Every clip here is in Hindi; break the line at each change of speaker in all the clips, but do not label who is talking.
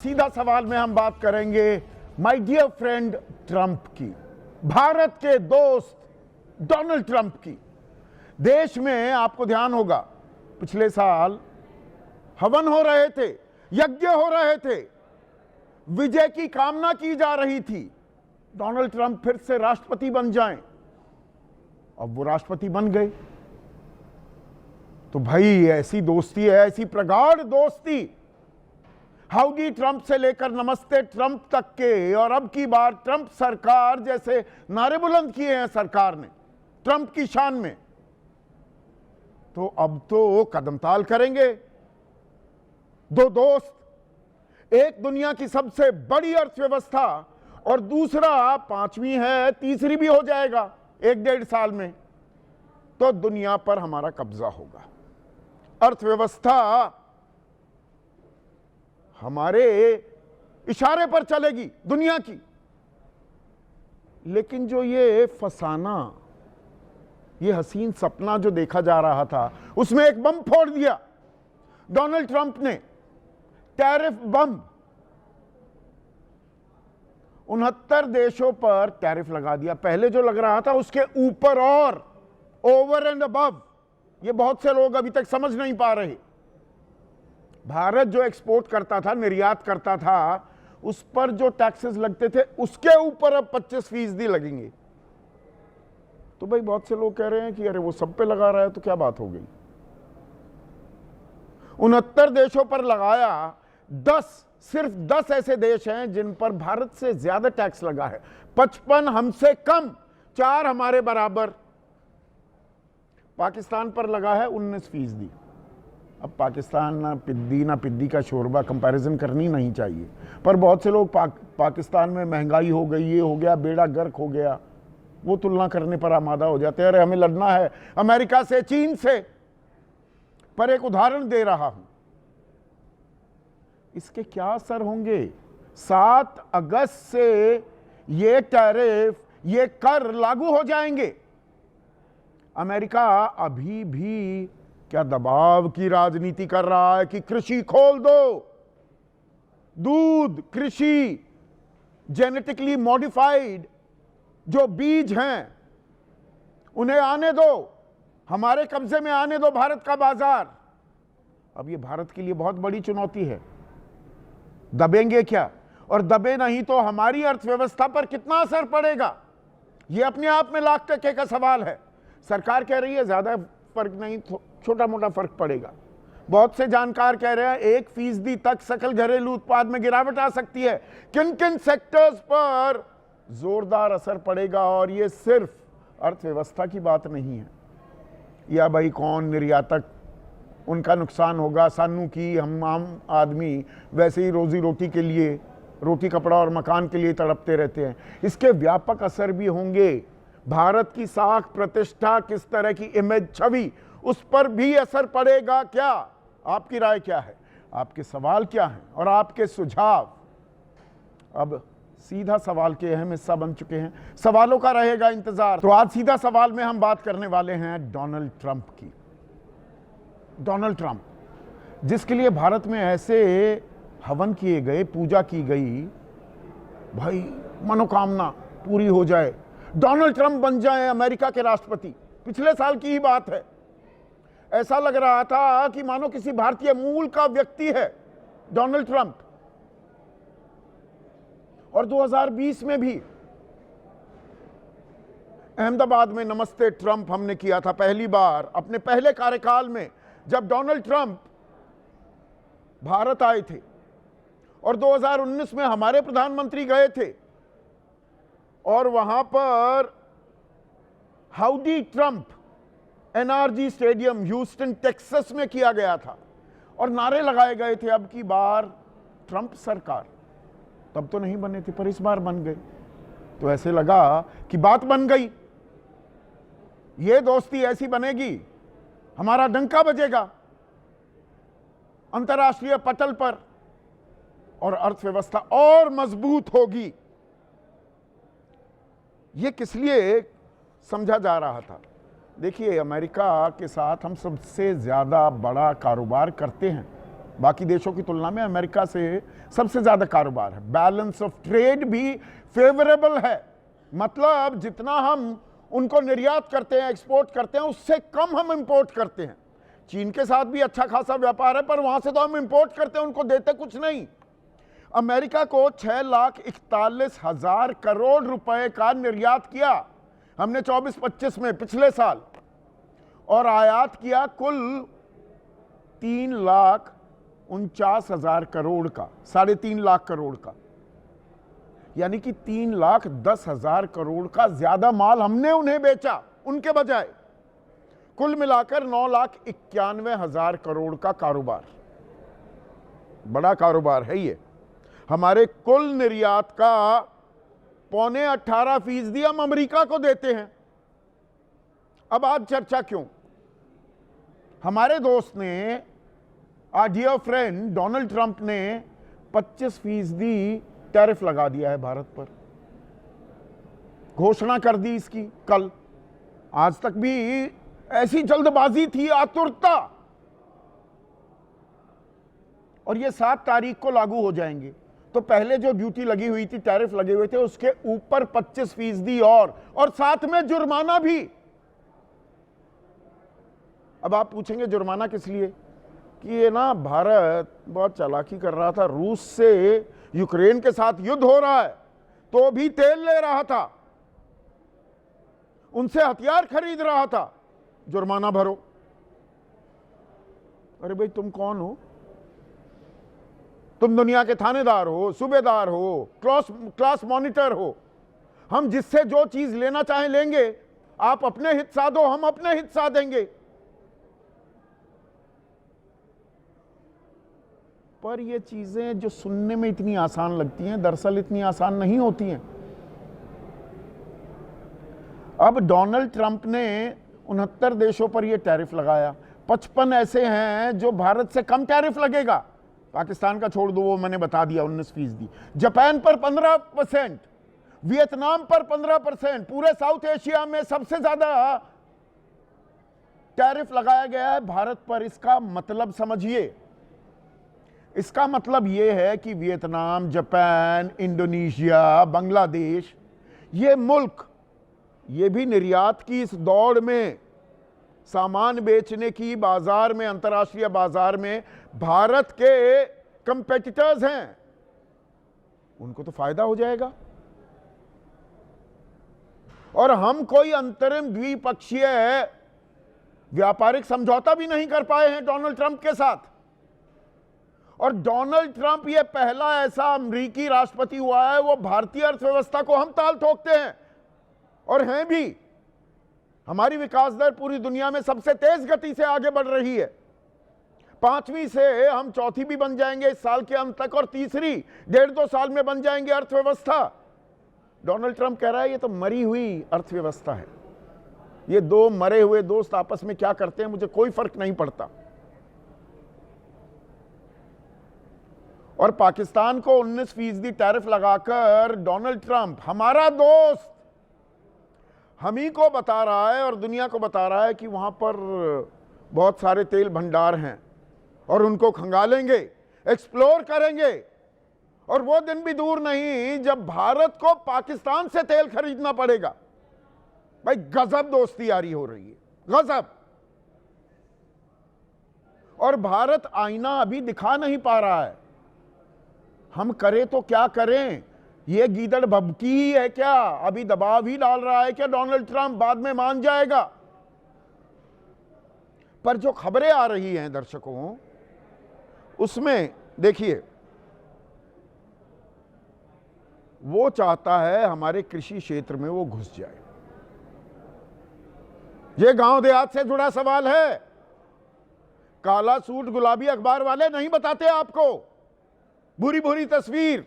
सीधा सवाल में हम बात करेंगे माय डियर फ्रेंड ट्रंप की, भारत के दोस्त डोनाल्ड ट्रंप की। देश में आपको ध्यान होगा पिछले साल हवन हो रहे थे, यज्ञ हो रहे थे, विजय की कामना की जा रही थी, डोनाल्ड ट्रंप फिर से राष्ट्रपति बन जाएं। अब वो राष्ट्रपति बन गए तो भाई ऐसी दोस्ती है, ऐसी प्रगाढ़ दोस्ती, हाउडी ट्रंप से लेकर नमस्ते ट्रंप तक के, और अब की बार ट्रंप सरकार जैसे नारे बुलंद किए हैं सरकार ने ट्रंप की शान में, तो अब तो कदमताल करेंगे। दो दोस्त, एक दुनिया की सबसे बड़ी अर्थव्यवस्था और दूसरा पांचवी है, तीसरी भी हो जाएगा एक डेढ़ साल में, तो दुनिया पर हमारा कब्जा होगा। अर्थव्यवस्था हमारे इशारे पर चलेगी दुनिया की। लेकिन जो ये फसाना, ये हसीन सपना जो देखा जा रहा था, उसमें एक बम फोड़ दिया डोनाल्ड ट्रंप ने, टैरिफ बम। 69 देशों पर टैरिफ लगा दिया। पहले जो लग रहा था उसके ऊपर और ओवर एंड अबव, ये बहुत से लोग अभी तक समझ नहीं पा रहे। भारत जो एक्सपोर्ट करता था, निर्यात करता था, उस पर जो टैक्सेस लगते थे उसके ऊपर अब 25% लगेंगे। तो भाई बहुत से लोग कह रहे हैं कि अरे वो सब पे लगा रहा है तो क्या बात हो गई। 69 देशों पर लगाया, 10, सिर्फ 10 ऐसे देश हैं जिन पर भारत से ज्यादा टैक्स लगा है। 55 हमसे कम, 4 हमारे बराबर। पाकिस्तान पर लगा है 19%। अब पाकिस्तान ना पिद्दी का शोरबा, कंपैरिजन करनी नहीं चाहिए, पर बहुत से लोग पाकिस्तान में महंगाई हो गई, ये हो गया, बेड़ा गर्क हो गया, वो तुलना करने पर आमादा हो जाते हैं। अरे हमें लड़ना है अमेरिका से, चीन से। पर एक उदाहरण दे रहा हूं, इसके क्या असर होंगे। 7 अगस्त से ये टैरिफ, ये कर लागू हो जाएंगे। अमेरिका अभी भी क्या दबाव की राजनीति कर रहा है कि कृषि खोल दो, दूध, कृषि, जेनेटिकली मॉडिफाइड जो बीज हैं उन्हें आने दो, हमारे कब्जे में आने दो भारत का बाजार। अब ये भारत के लिए बहुत बड़ी चुनौती है। दबेंगे क्या, और दबे नहीं तो हमारी अर्थव्यवस्था पर कितना असर पड़ेगा, यह अपने आप में लाख टके का सवाल है। सरकार कह रही है ज्यादा फर्क नहीं, छोटा मोटा फर्क पड़ेगा। बहुत से जानकार कह रहे हैं 1% तक सकल घरेलू उत्पाद में गिरावट आ सकती है। किन किन सेक्टर्स पर जोरदार असर पड़ेगा, और ये सिर्फ अर्थव्यवस्था की बात नहीं है। या भाई कौन निर्यातक, उनका नुकसान होगा, सानू की, हम आम आदमी वैसे ही रोजी रोटी के लिए, रोटी कपड़ा और मकान के लिए तड़पते रहते हैं। इसके व्यापक असर भी होंगे। भारत की साख प्रतिष्ठा, किस तरह की इमेज, छवि, उस पर भी असर पड़ेगा क्या। आपकी राय क्या है, आपके सवाल क्या हैं, और आपके सुझाव अब सीधा सवाल के अहम हिस्सा बन चुके हैं। सवालों का रहेगा इंतजार। तो आज सीधा सवाल में हम बात करने वाले हैं डोनाल्ड ट्रंप की। डोनाल्ड ट्रंप, जिसके लिए भारत में ऐसे हवन किए गए, पूजा की गई, भाई मनोकामना पूरी हो जाए, डोनाल्ड ट्रंप बन जाए अमेरिका के राष्ट्रपति। पिछले साल की ही बात है। ऐसा लग रहा था कि मानो किसी भारतीय मूल का व्यक्ति है डोनाल्ड ट्रंप। और 2020 में भी अहमदाबाद में नमस्ते ट्रंप हमने किया था पहली बार अपने पहले कार्यकाल में, जब डोनाल्ड ट्रंप भारत आए थे। और 2019 में हमारे प्रधानमंत्री गए थे और वहां पर howdy Trump NRG stadium Houston Texas में किया गया था, और नारे लगाए गए थे अब की बार ट्रंप सरकार। तब तो नहीं बने थे, पर इस बार बन गए, तो ऐसे लगा कि बात बन गई। ये दोस्ती ऐसी बनेगी, हमारा डंका बजेगा अंतर्राष्ट्रीय पटल पर, और अर्थव्यवस्था और मजबूत होगी। यह किस लिए समझा जा रहा था। देखिए, अमेरिका के साथ हम सबसे ज्यादा बड़ा कारोबार करते हैं, बाकी देशों की तुलना में अमेरिका से सबसे ज्यादा कारोबार है। बैलेंस ऑफ ट्रेड भी फेवरेबल है, मतलब जितना हम उनको निर्यात करते हैं, एक्सपोर्ट करते हैं, उससे कम हम इंपोर्ट करते हैं। चीन के साथ भी अच्छा खासा व्यापार है, पर वहां से तो हम इंपोर्ट करते हैं, उनको देते कुछ नहीं। अमेरिका को 6,41,000 करोड़ रुपए का निर्यात किया हमने 24-25 में, पिछले साल, और आयात किया कुल 3,49,000 करोड़ का, 3.5 लाख करोड़ का, यानी कि 3,10,000 करोड़ का ज्यादा माल हमने उन्हें बेचा उनके बजाय। कुल मिलाकर 9,91,000 करोड़ का कारोबार, बड़ा कारोबार है ये। हमारे कुल निर्यात का 17.25% हम अमेरिका को देते हैं। अब आज चर्चा क्यों? हमारे दोस्त ने, our dear friend Donald Trump ने 25% टैरिफ लगा दिया है भारत पर, घोषणा कर दी इसकी कल। आज तक भी ऐसी जल्दबाजी थी, आतुरता, और ये 7 तारीख को लागू हो जाएंगे। तो पहले जो ड्यूटी लगी हुई थी, टैरिफ लगे हुए थे, उसके ऊपर 25% और साथ में जुर्माना भी। अब आप पूछेंगे जुर्माना किस लिए? कि ये ना भारत बहुत चालाकी कर रहा था, रूस से यूक्रेन के साथ युद्ध हो रहा है तो भी तेल ले रहा था, उनसे हथियार खरीद रहा था, जुर्माना भरो। अरे भाई तुम कौन हो? तुम दुनिया के थानेदार हो, सूबेदार हो, क्लास मॉनिटर हो। हम जिससे जो चीज लेना चाहें लेंगे, आप अपने हित साधो, हम अपने हित साधेंगे। पर ये चीजें जो सुनने में इतनी आसान लगती हैं, दरअसल इतनी आसान नहीं होती हैं। अब डोनाल्ड ट्रंप ने 69 देशों पर यह टैरिफ लगाया, 55 ऐसे हैं जो भारत से कम टैरिफ लगेगा। पाकिस्तान का छोड़ दो, वो मैंने बता दिया 19%। जापान पर 15%, वियतनाम पर 15%, पूरे साउथ एशिया में सबसे ज्यादा टैरिफ लगाया गया है भारत पर। इसका मतलब समझिए, इसका मतलब यह है कि वियतनाम, जापान, इंडोनेशिया, बांग्लादेश, ये मुल्क, ये भी निर्यात की इस दौड़ में, सामान बेचने की बाजार में, अंतर्राष्ट्रीय बाजार में भारत के कंपेटिटर्स हैं, उनको तो फायदा हो जाएगा। और हम कोई अंतरिम द्विपक्षीय व्यापारिक समझौता भी नहीं कर पाए हैं डोनाल्ड ट्रंप के साथ। और डोनाल्ड ट्रंप ये पहला ऐसा अमेरिकी राष्ट्रपति हुआ है, वो भारतीय अर्थव्यवस्था को हम ताल ठोकते हैं, और हैं भी। हमारी विकास दर पूरी दुनिया में सबसे तेज गति से आगे बढ़ रही है। 5वीं से हम 4थी भी बन जाएंगे इस साल के अंत तक, और तीसरी 1.5-2 साल में बन जाएंगे अर्थव्यवस्था। डोनाल्ड ट्रंप कह रहा है ये तो मरी हुई अर्थव्यवस्था है, ये दो मरे हुए दोस्त आपस में क्या करते हैं मुझे कोई फर्क नहीं पड़ता। और पाकिस्तान को 19% टैरिफ लगाकर डोनाल्ड ट्रंप, हमारा दोस्त, हम ही को बता रहा है और दुनिया को बता रहा है कि वहां पर बहुत सारे तेल भंडार हैं और उनको खंगालेंगे, एक्सप्लोर करेंगे। और वो दिन भी दूर नहीं जब भारत को पाकिस्तान से तेल खरीदना पड़ेगा। भाई गजब दोस्ती यारी हो रही है, गजब। और भारत आईना अभी दिखा नहीं पा रहा है। हम करें तो क्या करें? ये गीदड़ भभकी ही है क्या? अभी दबाव ही डाल रहा है क्या डोनाल्ड ट्रंप? बाद में मान जाएगा। पर जो खबरें आ रही हैं दर्शकों, उसमें देखिए, वो चाहता है हमारे कृषि क्षेत्र में वो घुस जाए। ये गांव देहात से जुड़ा सवाल है। काला सूट गुलाबी अखबार वाले नहीं बताते आपको बुरी बुरी तस्वीर,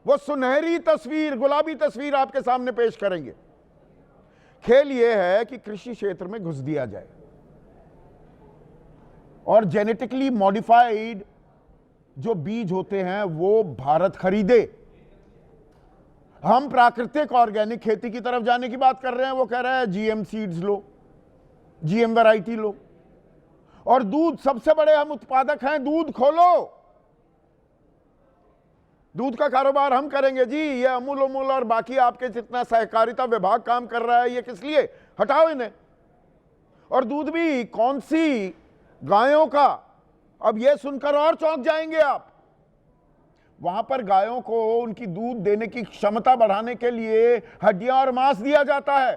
वो सुनहरी तस्वीर, गुलाबी तस्वीर आपके सामने पेश करेंगे। खेल यह है कि कृषि क्षेत्र में घुस दिया जाए और जेनेटिकली मॉडिफाइड जो बीज होते हैं वो भारत खरीदे। हम प्राकृतिक ऑर्गेनिक खेती की तरफ जाने की बात कर रहे हैं, वो कह रहा है जीएम सीड्स लो, जीएम वैरायटी लो। और दूध सबसे बड़े हम उत्पादक हैं। दूध खोलो, दूध का कारोबार हम करेंगे जी। ये अमूल अमूल और बाकी आपके जितना सहकारिता विभाग काम कर रहा है, ये किस लिए? हटाओ इन्हें। और दूध भी कौन सी? गायों का। अब ये सुनकर और चौंक जाएंगे आप। वहां पर गायों को उनकी दूध देने की क्षमता बढ़ाने के लिए हड्डियां और मांस दिया जाता है।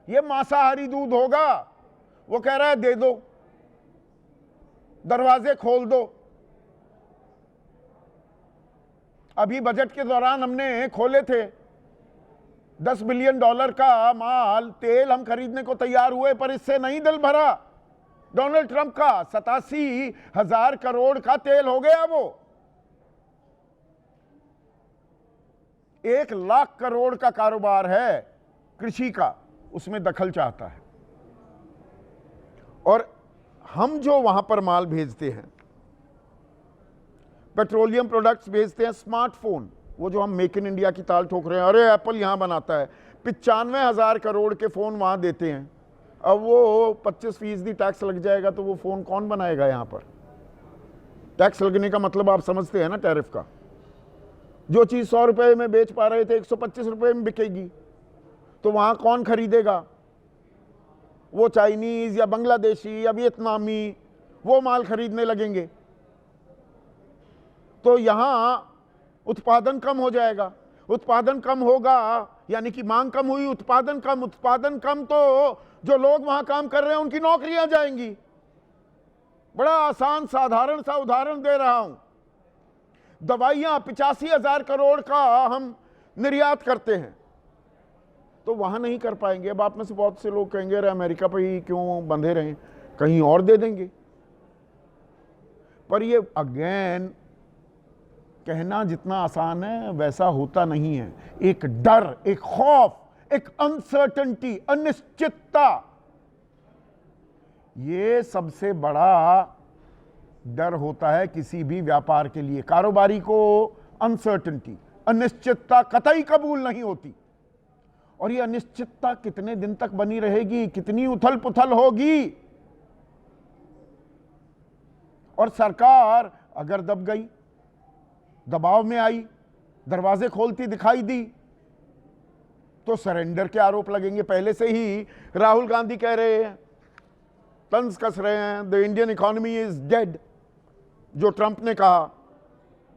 ये मांसाहारी दूध होगा। वो कह रहा है दे दो, दरवाजे खोल दो। अभी बजट के दौरान हमने खोले थे, $10 बिलियन का माल तेल हम खरीदने को तैयार हुए, पर इससे नहीं दिल भरा। डोनाल्ड ट्रंप का 87,000 करोड़ का तेल हो गया। वो 1 लाख करोड़ का कारोबार है कृषि का, उसमें दखल चाहता है। और हम जो वहां पर माल भेजते हैं, पेट्रोलियम प्रोडक्ट्स भेजते हैं, स्मार्टफोन, वो जो हम मेक इन इंडिया की ताल ठोक रहे हैं, अरे एप्पल यहां बनाता है, 95,000 करोड़ के फोन वहां देते हैं। अब वो 25% टैक्स लग जाएगा तो वो फोन कौन बनाएगा? यहां पर टैक्स लगने का मतलब आप समझते हैं ना, टैरिफ का। जो चीज 100 रुपए में बेच पा रहे थे 125 रुपए में बिकेगी, तो वहां कौन खरीदेगा? वो चाइनीज या बांग्लादेशी या वियतनामी वो माल खरीदने लगेंगे, तो यहां उत्पादन कम हो जाएगा। उत्पादन कम होगा यानी कि मांग कम हुई, उत्पादन कम। उत्पादन कम तो जो लोग वहां काम कर रहे हैं उनकी नौकरियां जाएंगी। बड़ा आसान साधारण सा उदाहरण दे रहा हूं। दवाइयां 85,000 करोड़ का हम निर्यात करते हैं, तो वहां नहीं कर पाएंगे। अब आप में से बहुत से लोग कहेंगे अरे अमेरिका पे ही क्यों बंधे रहें, कहीं और दे देंगे। पर ये अगेन कहना जितना आसान है वैसा होता नहीं है। एक डर, एक खौफ, एक अनसर्टेनिटी, अनिश्चितता, ये सबसे बड़ा डर होता है किसी भी व्यापार के लिए। कारोबारी को अनसर्टेनिटी, अनिश्चितता कतई कबूल नहीं होती। और ये अनिश्चितता कितने दिन तक बनी रहेगी, कितनी उथल पुथल होगी। और सरकार अगर दब गई, दबाव में आई, दरवाजे खोलती दिखाई दी, तो सरेंडर के आरोप लगेंगे। पहले से ही राहुल गांधी कह रहे हैं, तंज कस रहे हैं, the Indian economy is dead, जो ट्रंप ने कहा।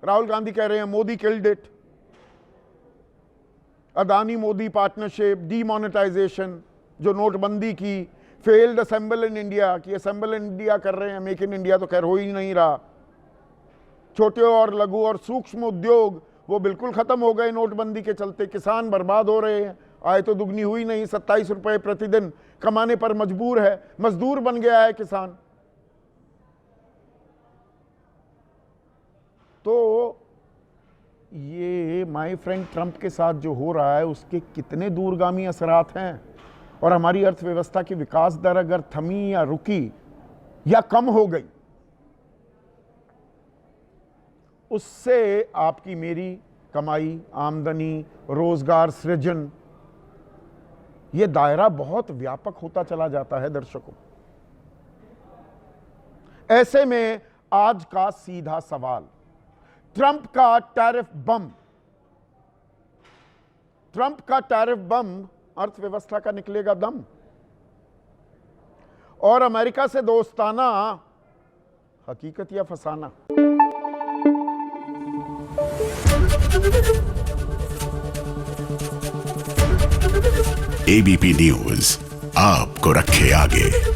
राहुल गांधी कह रहे हैं Modi killed it. Adani Modi partnership, demonetization, जो नोटबंदी की, फेल्ड असेंबल इन इंडिया की असेंबल इन इंडिया कर रहे हैं, मेक इन इंडिया तो खैर हो ही नहीं रहा। छोटे और लघु और सूक्ष्म उद्योग वो बिल्कुल खत्म हो गए नोटबंदी के चलते। किसान बर्बाद हो रहे हैं, आय तो दुगनी हुई नहीं, 27 रुपए प्रतिदिन कमाने पर मजबूर है, मजदूर बन गया है किसान। तो ये माय फ्रेंड ट्रंप के साथ जो हो रहा है उसके कितने दूरगामी असरात हैं। और हमारी अर्थव्यवस्था की विकास दर अगर थमी या रुकी या कम हो गई, उससे आपकी मेरी कमाई, आमदनी, रोजगार सृजन, यह दायरा बहुत व्यापक होता चला जाता है दर्शकों। ऐसे में आज का सीधा सवाल, ट्रंप का टैरिफ बम, ट्रंप का टैरिफ बम अर्थव्यवस्था का निकलेगा दम, और अमेरिका से दोस्ताना हकीकत या फसाना।
एबीपी न्यूज आपको रखे आगे।